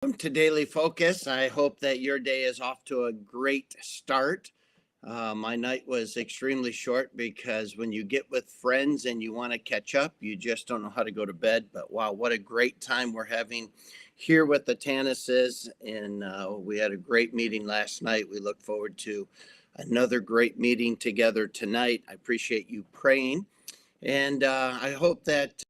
To Daily Focus. I hope that your day is off to a great start. My night was extremely short because when you get with friends and you want to catch up, you just don't know how to go to bed. But wow, what a great time we're having here with the Tannises. And we had a great meeting last night. We look forward to another great meeting together tonight. I appreciate you praying. And I hope that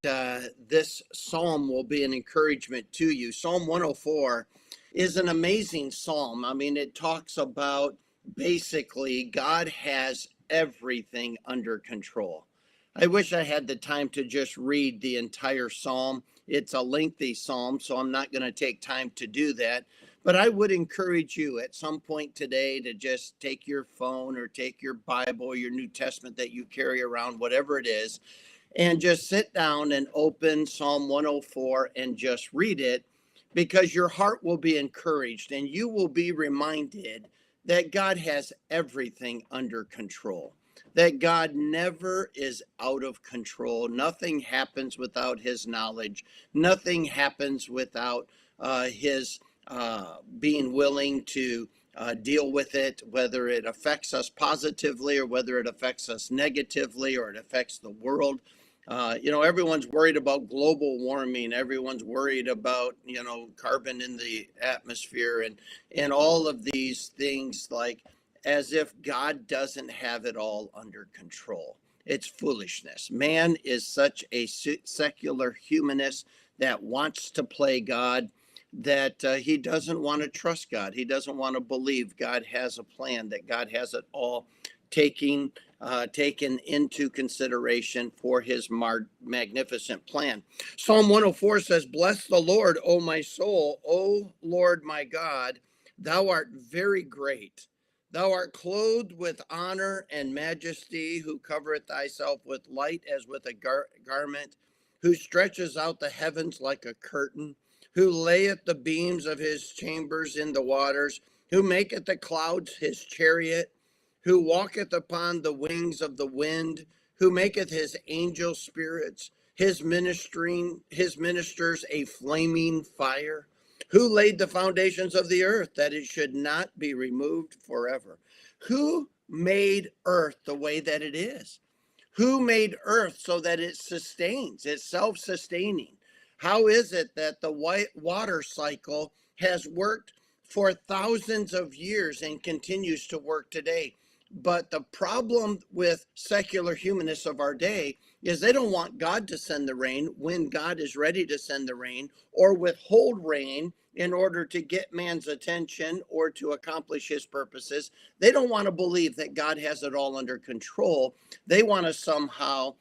this psalm will be an encouragement to you. Psalm 104 is an amazing psalm. I mean, it talks about basically God has everything under control. I wish I had the time to just read the entire psalm. It's a lengthy psalm, so I'm not going to take time to do that. But I would encourage you at some point today to just take your phone or take your Bible or your New Testament that you carry around, whatever it is, and just sit down and open Psalm 104 and just read it, because your heart will be encouraged and you will be reminded that God has everything under control, that God never is out of control. Nothing happens without his knowledge. Nothing happens without his being willing to deal with it, whether it affects us positively or whether it affects us negatively or it affects the world. Everyone's worried about global warming. Everyone's worried about, carbon in the atmosphere and all of these things, like as if God doesn't have it all under control. It's foolishness. Man is such a secular humanist that wants to play God, that he doesn't want to trust God. He doesn't want to believe God has a plan, that God has it all taking taken into consideration for his magnificent plan. Psalm 104 says, "Bless the Lord, O my soul, O Lord my God, thou art very great. Thou art clothed with honor and majesty, who covereth thyself with light as with a garment, who stretches out the heavens like a curtain, who layeth the beams of his chambers in the waters, who maketh the clouds his chariot, who walketh upon the wings of the wind, who maketh his angel spirits, his ministers a flaming fire, who laid the foundations of the earth, that it should not be removed forever. Who made earth the way that it is? Who made earth so that it sustains, it's self-sustaining? How is it that the white water cycle has worked for thousands of years and continues to work today? But the problem with secular humanists of our day is they don't want God to send the rain when God is ready to send the rain, or withhold rain in order to get man's attention or to accomplish his purposes. They don't want to believe that God has it all under control. They want to somehow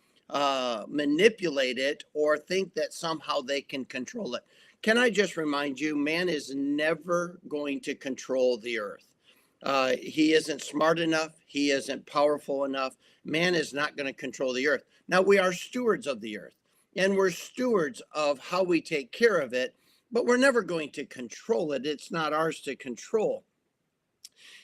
manipulate it or think that somehow they can control it. Can I just remind you, man is never going to control the earth. He isn't smart enough. He isn't powerful enough. Man is not going to control the earth. Now, we are stewards of the earth, and we're stewards of how we take care of it, but we're never going to control it. It's not ours to control.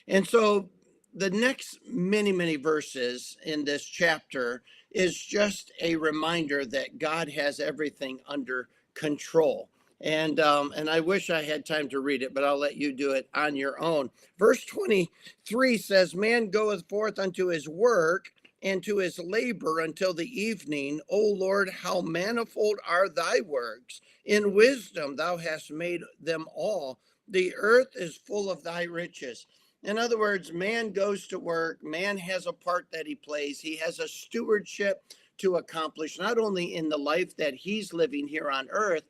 And so the next many, many verses in this chapter is just a reminder that God has everything under control. And I wish I had time to read it, but I'll let you do it on your own. Verse 23 says, "Man goeth forth unto his work and to his labor until the evening. O Lord, how manifold are thy works! In wisdom thou hast made them all. The earth is full of thy riches." In other words, man goes to work, man has a part that he plays, he has a stewardship to accomplish, not only in the life that he's living here on earth,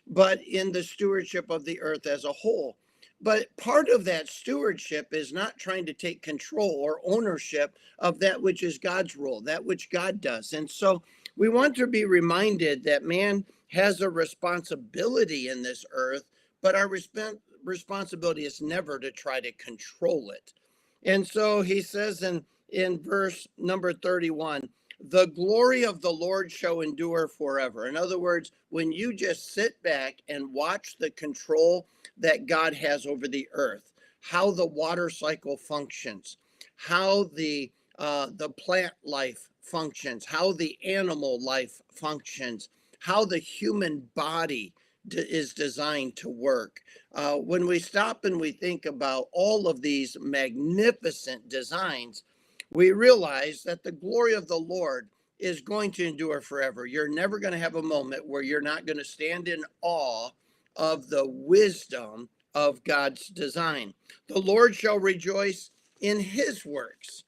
but in the stewardship of the earth as a whole. But part of that stewardship is not trying to take control or ownership of that which is God's role, that which God does. And so we want to be reminded that man has a responsibility in this earth, but our responsibility is never to try to control it. And so he says in verse number 31, "The glory of the Lord shall endure forever." In other words, when you just sit back and watch the control that God has over the earth, how the water cycle functions, how the plant life functions, how the animal life functions, how the human body is designed to work. When we stop and we think about all of these magnificent designs, we realize that the glory of the Lord is going to endure forever. You're never going to have a moment where you're not going to stand in awe of the wisdom of God's design. The Lord shall rejoice in his works.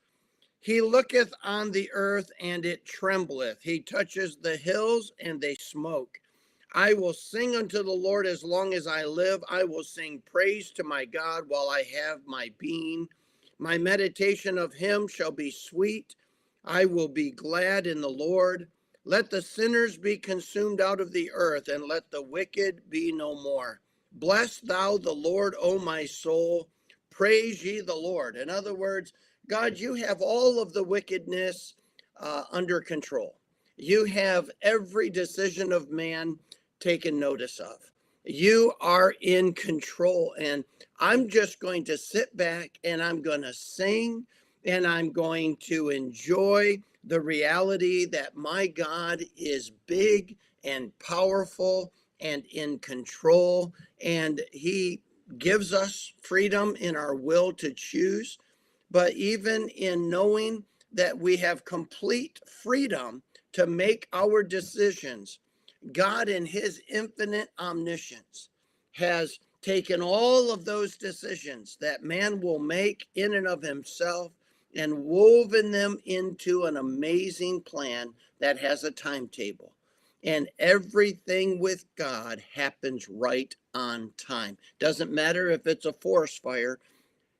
He looketh on the earth, and it trembleth. He touches the hills, and they smoke. I will sing unto the Lord as long as I live. I will sing praise to my God while I have my being. My meditation of him shall be sweet. I will be glad in the Lord. Let the sinners be consumed out of the earth, and let the wicked be no more. Bless thou the Lord, O my soul. Praise ye the Lord. In other words, God, you have all of the wickedness under control. You have every decision of man taken notice of. You are in control. And I'm just going to sit back and I'm going to sing and I'm going to enjoy the reality that my God is big and powerful and in control. And he gives us freedom in our will to choose. But even in knowing that we have complete freedom to make our decisions, God, in his infinite omniscience, has taken all of those decisions that man will make in and of himself and woven them into an amazing plan that has a timetable. And everything with God happens right on time. Doesn't matter if it's a forest fire.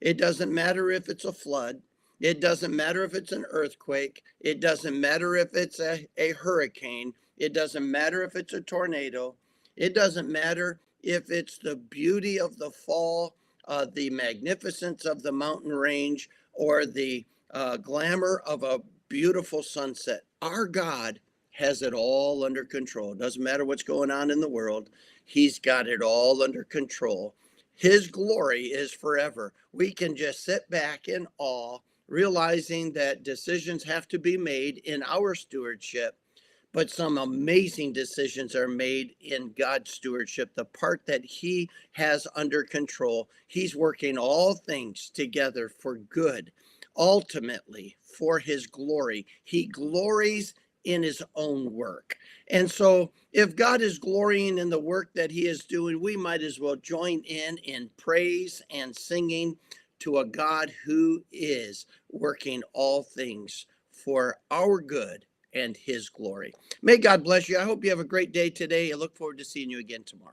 It doesn't matter if it's a flood. It doesn't matter if it's an earthquake. It doesn't matter if it's a hurricane. It doesn't matter if it's a tornado. It doesn't matter if it's the beauty of the fall, the magnificence of the mountain range, or the glamour of a beautiful sunset. Our God has it all under control. It doesn't matter what's going on in the world. He's got it all under control. His glory is forever. We can just sit back in awe, realizing that decisions have to be made in our stewardship, but some amazing decisions are made in God's stewardship, the part that he has under control. He's working all things together for good, ultimately for his glory. He glories in his own work. And so if God is glorying in the work that he is doing, we might as well join in praise and singing to a God who is working all things for our good and his glory. May God bless you. I hope you have a great day today. I look forward to seeing you again tomorrow.